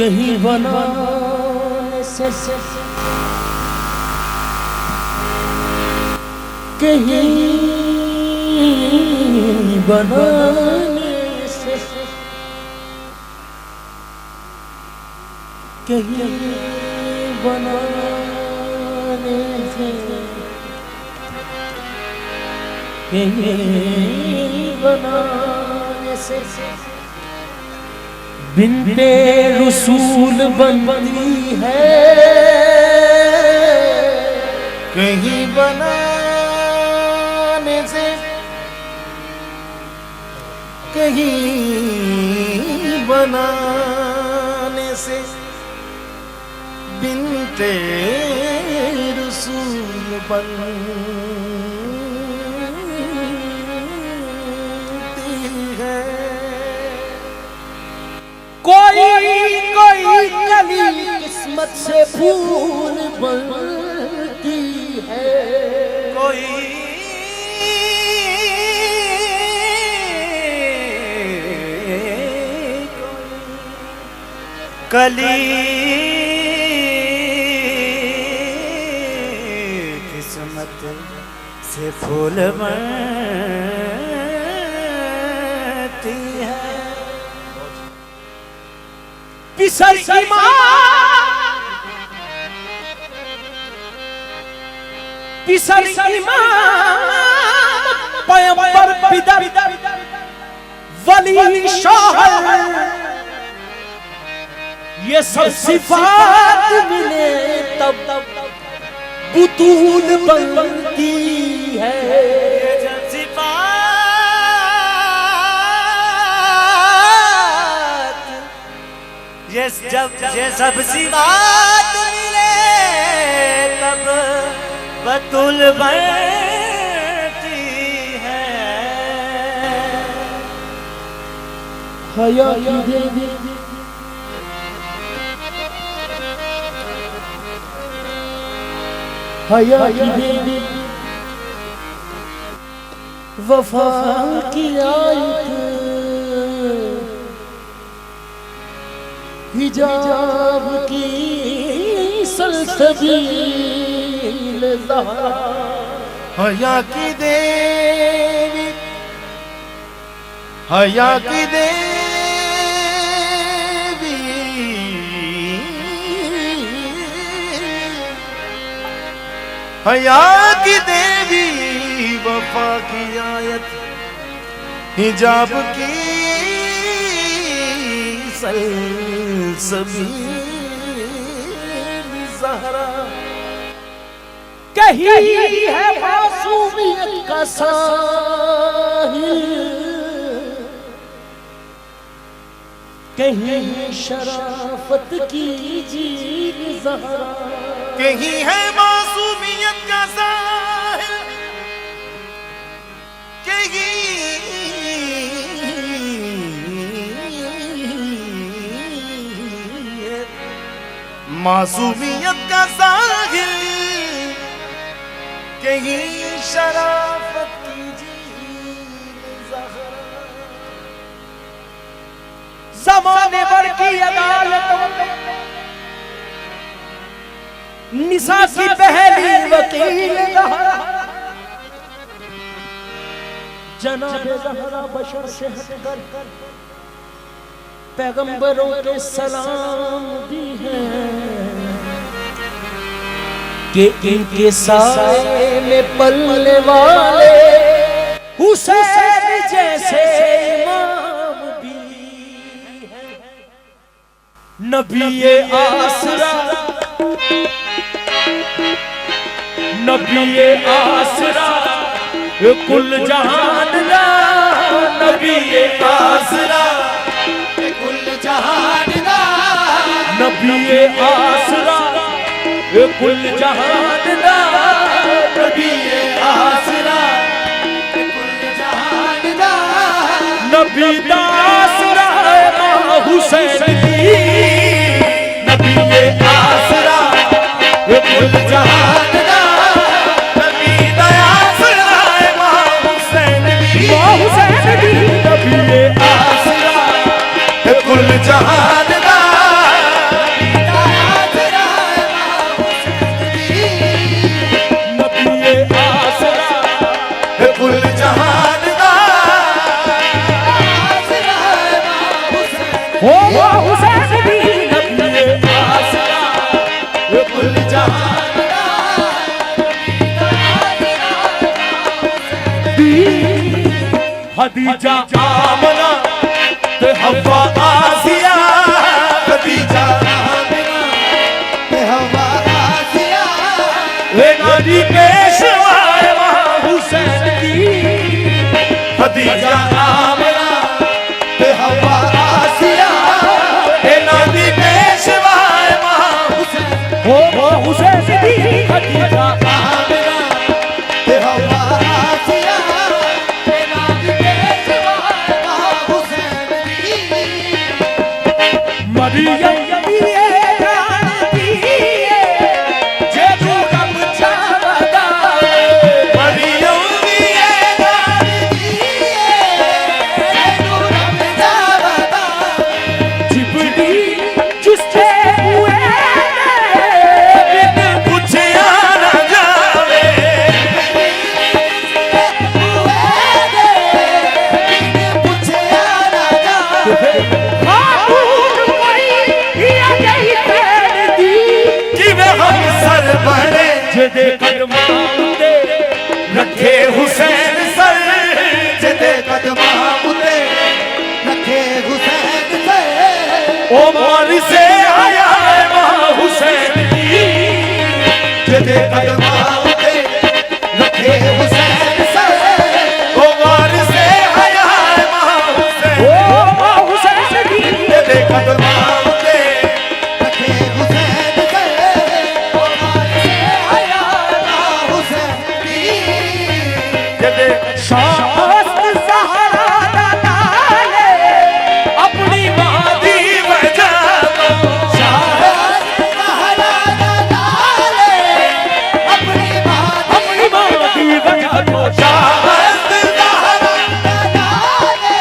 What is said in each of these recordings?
कहीं बनाने से कहीं बनाने से कहीं बनाने से कहीं बनाने से बिन्ते रसूल बनती है कहीं बनाने से कहीं बनाने से बिन्ते रसूल बनती है। कोई कोई कली किस्मत से फूल बनती है कोई कली किस्मत से फूल बनती है। पिसल इमाम पैगंबर बिदर वली शाह ये सब सिफात मिले तब बुतूल बनती है। जब ये सब सिफात मिले तब बतूल बनती है। हया की देवी हया की देवी वफा की आयत हिजाब की सलसबील ज़हरा हया की देवी हया की देवी हया की देवी वफा की आयत हिजाब की सलसबील ज़हरा कहीं है मासूमियत का साहिल कहीं शराफत की झील ज़हरा कहीं है मासूमियत का साहिल कहीं मासूमियत का साहिल कहीं शराफत की झील ज़हरा। ज़माने भर की अदालत निसा की पहली वकील ज़हरा जनाबे ज़हरा बशर से हटकर पैगंबरों के सलाम भी हैं कि इनके साए में पलने वाले हुसैन जैसे इमाम भी हैं। नबीए आसरा नबीए आसरा कुल जहान दा नबीए आसरा कुल जहान दा नबीए आसरा कुल जहान दा नबीए आसरा कुल जहान दा नबी दा आसरा मां हुसैन दी नबीए आसरा कुल जहान दा नबी दा आसरा मां हुसैन दी नबीए आसरा कुल जहान दा खदीजा आमना ते हवा आसिया खदीजा आमना ते हवा आसिया वे नदी पेशवा हुसैन दी खदीजा आमना ते हवा आसिया वे नदी पेशवा हुसैन हो हुसैन दी खदीजा आमना ते हवा आसिया वे नदी पेशवा हुसैन दी मरियम दिए दिए जे तू रब चाहदा मरियम दिए दिए तू रब चाहदा जिबरी जिससे हुए बिन पूछया न जावे बिन पूछया न जावे खातून कोई या नहीं पैर दी जिवे हम सर बने जदे कदमां उते रखे हुसैन सर जिदे कदमां उते रखे हुसैन सर उमर से आया है मां हुसैन दी जिदे कदमां उते रखे हुसैन सर उमर से आया है मां हुसैन ओ मां हुसैन दी जिदे कदमां उते रखे हुसैन सर उमर से आया है मां हुसैन दी जिदे शास्त ज़हरा दा नाले अपनी मां दी वजह तो शाहद कहला नाले अपनी बात अपनी मां दी वजह तो शाहद कहला नाले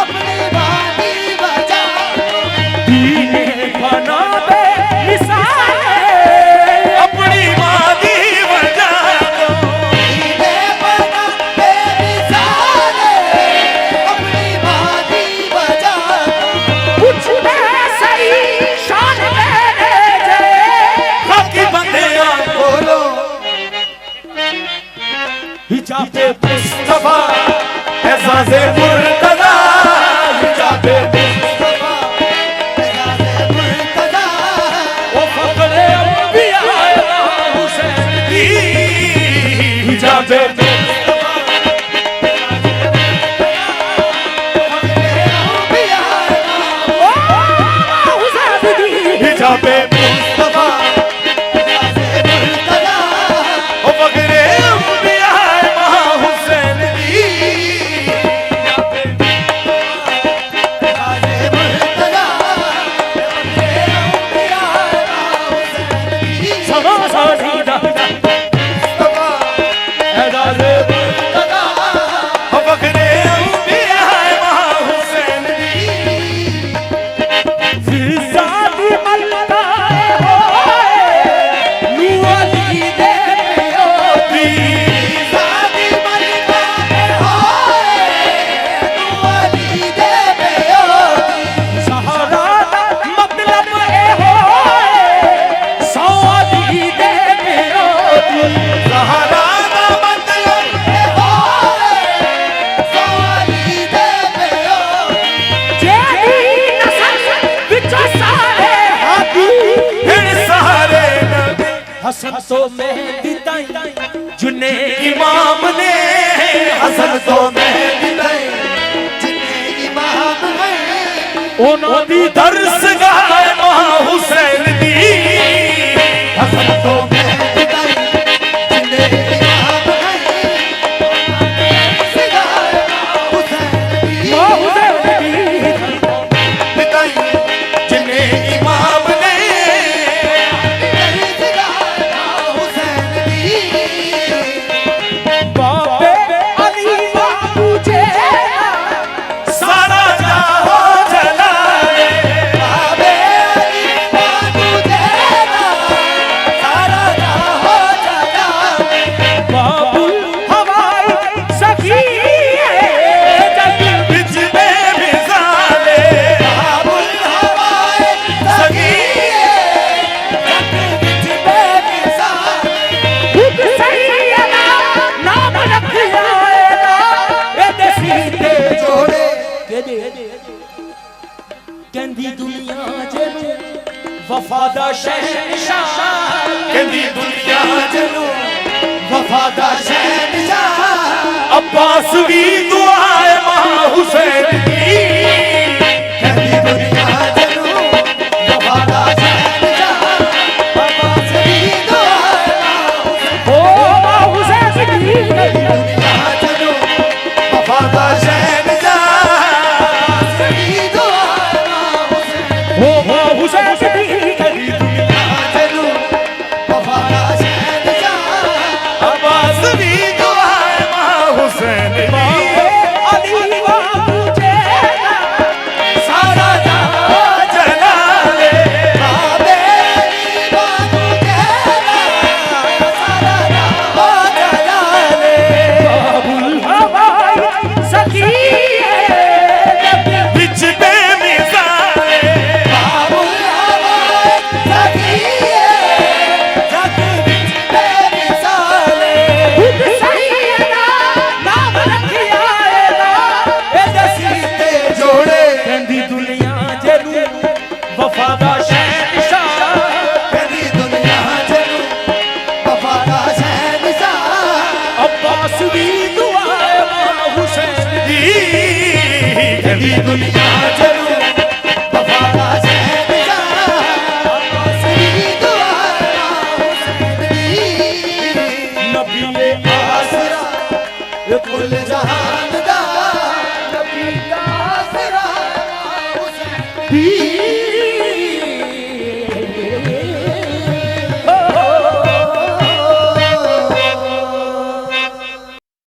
अपनी बात दी वजह दीने बना दे मिसाल अपनी मां दी वजह तो दीने बना बेमिसाल अपनी मां दी वजह कुछ में सही शान मेरे जे बाकी बंदियां बोलो हिजाबे मुस्तफा एजाज़े मुर्तज़ा हिजाबे मुस्तफा एजाज़े मुर्तज़ा ओ फकरे अंबिया हुसैन दी हिजाबे मुस्तफा ओ हुसैन दी हिजाबे मुस्तफा एजाज़े मुर्तज़ा ओ फकरे अंबिया मां हुसैन दी एजाज़े मुर्तज़ा फकरे अंबिया मां हुसैन दी समा साधीदा मुस्तफा एजाज़े मुर्तज़ा ओ फकरे अंबिया मां हुसैन दी फिजादी अल्लाह होए नू अली दे प्योती सादी मलिका होए तू अली दे बेओती सहारा दा मतलब ए होए सौ अली दे प्योती सहारा दा मतलब होए सो अली दे बेओती जेदी नस्ल विचों सारे हाथी फिर सहारे नबी हसन तो मेहदी ताई जुने इमाम ने हसन तो मेहदी दई जिन्ने इमाम ने ओना दी दर्स गाए मां हुसैन दी हसन तो मेहदी दई जिन्ने इमाम ने दर्स गाए मां हुसैन दी मां हुसैन दी पिताई जिन्ने इमाम ने दर्स गाए मां हुसैन दी बाबे अली बाबू जे सारा जाहो जलाले बाबे अली बाबू तेरा सारा जलू वफादा शहनशाह अब्बास भी दुआए मां हुसैन दी कहती दुनिया जलू वफादा शहनशाह अब्बास भी दुआए ओ मां हुसैन दी दुनिया जलू वफादा शहनशाह अब्बास भी दुआए ओ मां हुसैन दी जलू वफादा शहनशाह अब्बास भी दुआए मां हुसैन दी अली बाबू जेना सारा जहां जलाले बाबे बाबू तेरा सारा जहां जलाले बाबुल हवाई सखिए बिच बेमिसाले बाबुल हवाए सखिए जग विच बेमिसाले खुद सैयदा नाम रखिया ए दसी ते जोड़े कहंदी दुनिया जेनू वफादा शहनशाह कहती दुनिया जलू वफादा शहनशाह अब्बास भी दुआए मां हुसैन दी कहंदी दुनिया जलू वफादा शहनशाह अब्बास भी दुआए हुसैन दी नबी आसरा कुल जहान दा नबी का आसरा हुसैन दी